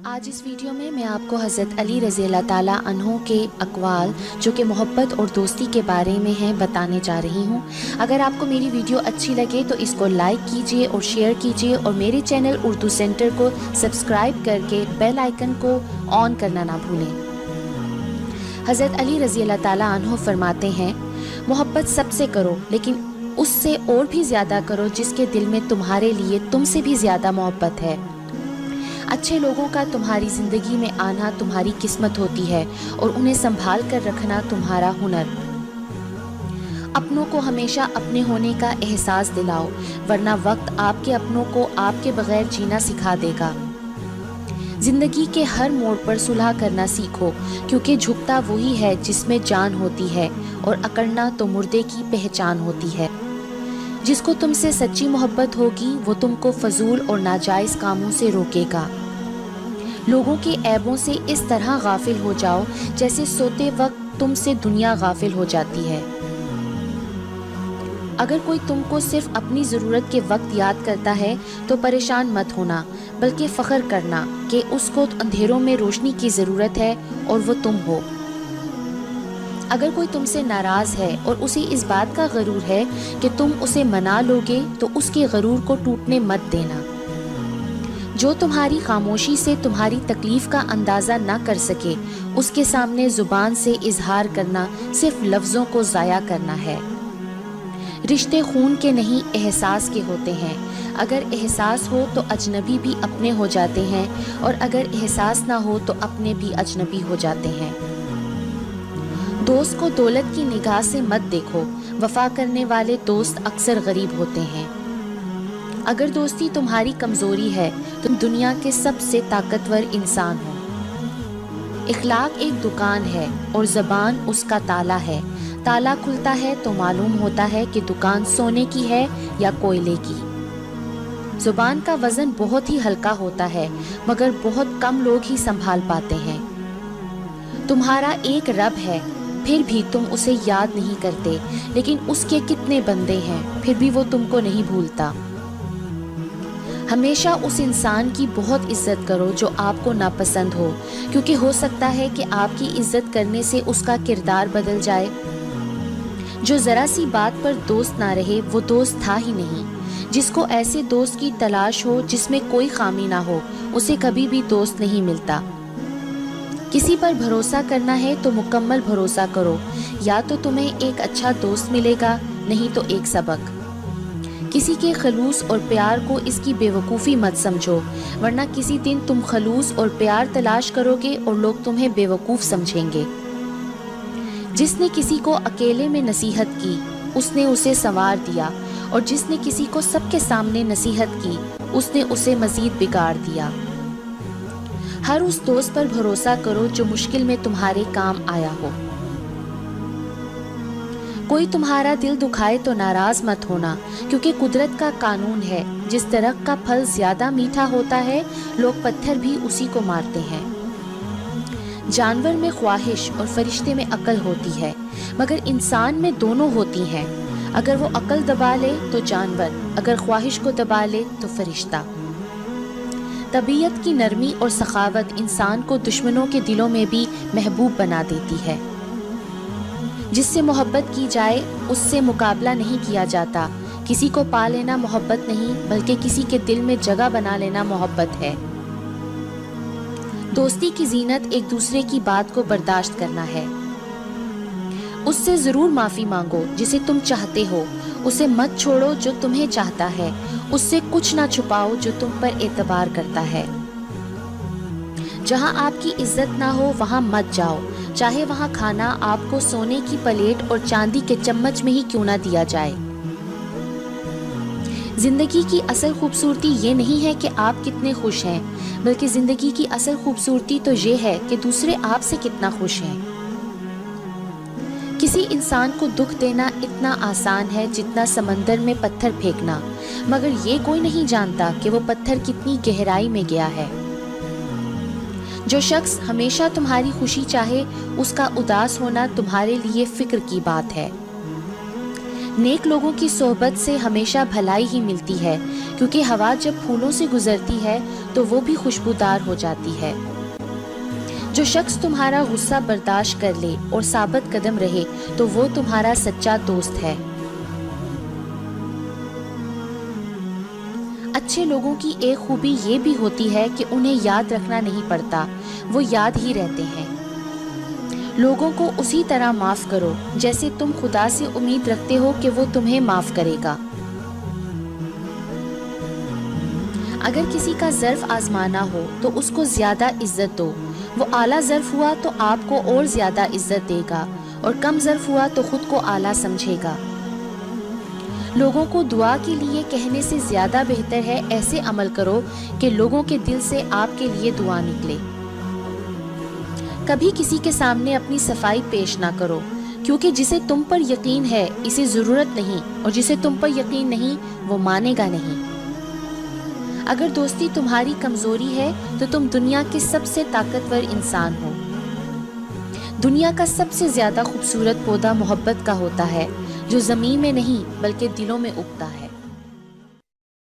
آج اس ویڈیو میں آپ کو حضرت علی رضی اللہ تعالیٰ عنہ کے اقوال جو کہ محبت اور دوستی کے بارے میں ہیں بتانے جا رہی ہوں۔ اگر آپ کو میری ویڈیو اچھی لگے تو اس کو لائک کیجئے اور شیئر کیجئے اور میرے چینل اردو سینٹر کو سبسکرائب کر کے بیل آئیکن کو آن کرنا نہ بھولیں۔ حضرت علی رضی اللہ تعالیٰ عنہ فرماتے ہیں، محبت سب سے کرو لیکن اس سے اور بھی زیادہ کرو جس کے دل میں تمہارے لیے تم سے بھی زیادہ محبت ہے۔ اچھے لوگوں کا تمہاری زندگی میں آنا تمہاری قسمت ہوتی ہے اور انہیں سنبھال کر رکھنا تمہارا ہنر۔ اپنوں کو ہمیشہ اپنے ہونے کا احساس دلاؤ، ورنہ وقت آپ کے اپنوں کو آپ کے بغیر جینا سکھا دے گا۔ زندگی کے ہر موڑ پر صلح کرنا سیکھو، کیونکہ جھکتا وہی ہے جس میں جان ہوتی ہے اور اکڑنا تو مردے کی پہچان ہوتی ہے۔ جس کو تم سے سچی محبت ہوگی وہ تم کو فضول اور ناجائز کاموں سے روکے گا۔ لوگوں کے عیبوں سے اس طرح غافل ہو جاؤ جیسے سوتے وقت تم سے دنیا غافل ہو جاتی ہے۔ اگر کوئی تم کو صرف اپنی ضرورت کے وقت یاد کرتا ہے تو پریشان مت ہونا، بلکہ فخر کرنا کہ اس کو اندھیروں میں روشنی کی ضرورت ہے اور وہ تم ہو۔ اگر کوئی تم سے ناراض ہے اور اسے اس بات کا غرور ہے کہ تم اسے منا لوگے تو اس کے غرور کو ٹوٹنے مت دینا۔ جو تمہاری خاموشی سے تمہاری تکلیف کا اندازہ نہ کر سکے اس کے سامنے زبان سے اظہار کرنا صرف لفظوں کو ضائع کرنا ہے۔ رشتے خون کے نہیں احساس کے ہوتے ہیں۔ اگر احساس ہو تو اجنبی بھی اپنے ہو جاتے ہیں اور اگر احساس نہ ہو تو اپنے بھی اجنبی ہو جاتے ہیں۔ دوست کو دولت کی نگاہ سے مت دیکھو، وفا کرنے والے دوست اکثر غریب ہوتے ہیں۔ اگر دوستی تمہاری کمزوری ہے تو تم دنیا کے سب سے طاقتور انسان ہو۔ اخلاق ایک دکان ہے اور زبان اس کا تالا ہے۔ تالا کھلتا ہے تو معلوم ہوتا ہے کہ دکان سونے کی ہے یا کوئلے کی۔ زبان کا وزن بہت ہی ہلکا ہوتا ہے مگر بہت کم لوگ ہی سنبھال پاتے ہیں۔ تمہارا ایک رب ہے پھر بھی تم اسے یاد نہیں کرتے، لیکن اس کے کتنے بندے ہیں پھر بھی وہ تم کو نہیں بھولتا۔ ہمیشہ اس انسان کی بہت عزت کرو جو آپ کو ناپسند ہو، کیونکہ ہو سکتا ہے کہ آپ کی عزت کرنے سے اس کا کردار بدل جائے۔ جو ذرا سی بات پر دوست نہ رہے وہ دوست تھا ہی نہیں۔ جس کو ایسے دوست کی تلاش ہو جس میں کوئی خامی نہ ہو اسے کبھی بھی دوست نہیں ملتا۔ کسی پر بھروسہ کرنا ہے تو مکمل بھروسہ کرو، یا تو تمہیں ایک اچھا دوست ملے گا، نہیں تو ایک سبق۔ کسی کے خلوص اور پیار کو اس کی بے وقوفی مت سمجھو، ورنہ کسی دن تم خلوص اور پیار تلاش کرو گے اور لوگ تمہیں بے وقوف سمجھیں گے۔ جس نے کسی کو اکیلے میں نصیحت کی اس نے اسے سنوار دیا، اور جس نے کسی کو سب کے سامنے نصیحت کی اس نے اسے مزید بگاڑ دیا۔ ہر اس دوست پر بھروسہ کرو جو مشکل میں تمہارے کام آیا ہو۔ کوئی تمہارا دل دکھائے تو ناراض مت ہونا، کیونکہ قدرت کا قانون ہے، جس درخت کا پھل زیادہ میٹھا ہوتا ہے لوگ پتھر بھی اسی کو مارتے ہیں۔ جانور میں خواہش اور فرشتے میں عقل ہوتی ہے، مگر انسان میں دونوں ہوتی ہیں۔ اگر وہ عقل دبا لے تو جانور، اگر خواہش کو دبا لے تو فرشتہ۔ طبیعت کی نرمی اور سخاوت انسان کو دشمنوں کے دلوں میں بھی محبوب بنا دیتی ہے۔ جس سے محبت کی جائے اس سے مقابلہ نہیں کیا جاتا۔ کسی کو پا لینا محبت نہیں بلکہ کسی کے دل میں جگہ بنا لینا محبت ہے۔ دوستی کی زینت ایک دوسرے کی بات کو برداشت کرنا ہے۔ اس سے ضرور معافی مانگو جسے تم چاہتے ہو، اسے مت چھوڑو جو تمہیں چاہتا ہے، اس سے کچھ نہ چھپاؤ جو تم پر اعتبار کرتا ہے۔ جہاں آپ کی عزت نہ ہو وہاں مت جاؤ، چاہے وہاں کھانا آپ کو سونے کی پلیٹ اور چاندی کے چمچ میں ہی کیوں نہ دیا جائے۔ زندگی کی اصل خوبصورتی یہ نہیں ہے کہ آپ کتنے خوش ہیں، بلکہ زندگی کی اصل خوبصورتی تو یہ ہے کہ دوسرے آپ سے کتنا خوش ہیں۔ کسی انسان کو دکھ دینا اتنا آسان ہے جتنا سمندر میں پتھر پھینکنا، مگر یہ کوئی نہیں جانتا کہ وہ پتھر کتنی گہرائی میں گیا ہے۔ جو شخص ہمیشہ تمہاری خوشی چاہے اس کا اداس ہونا تمہارے لیے فکر کی بات ہے۔ نیک لوگوں کی صحبت سے ہمیشہ بھلائی ہی ملتی ہے، کیونکہ ہوا جب پھولوں سے گزرتی ہے تو وہ بھی خوشبودار ہو جاتی ہے۔ جو شخص تمہارا غصہ برداشت کر لے اور ثابت قدم رہے تو وہ تمہارا سچا دوست ہے۔ اچھے لوگوں کی ایک خوبی یہ بھی ہوتی ہے کہ انہیں یاد رکھنا نہیں پڑتا، وہ یاد ہی رہتے ہیں۔ لوگوں کو اسی طرح معاف کرو جیسے تم خدا سے امید رکھتے ہو کہ وہ تمہیں معاف کرے گا۔ اگر کسی کا ظرف آزمانا ہو تو اس کو زیادہ عزت دو، وہ اعلیٰ ظرف ہوا تو آپ کو اور زیادہ عزت دے گا، اور کم ظرف ہوا تو خود کو اعلیٰ سمجھے گا۔ لوگوں کو دعا کے لیے کہنے سے زیادہ بہتر ہے ایسے عمل کرو کہ لوگوں کے دل سے آپ کے لیے دعا نکلے۔ کبھی کسی کے سامنے اپنی صفائی پیش نہ کرو، کیونکہ جسے تم پر یقین ہے اسے ضرورت نہیں، اور جسے تم پر یقین نہیں وہ مانے گا نہیں۔ اگر دوستی تمہاری کمزوری ہے تو تم دنیا کے سب سے طاقتور انسان ہو۔ دنیا کا سب سے زیادہ خوبصورت پودا محبت کا ہوتا ہے، جو زمین میں نہیں بلکہ دلوں میں اگتا ہے۔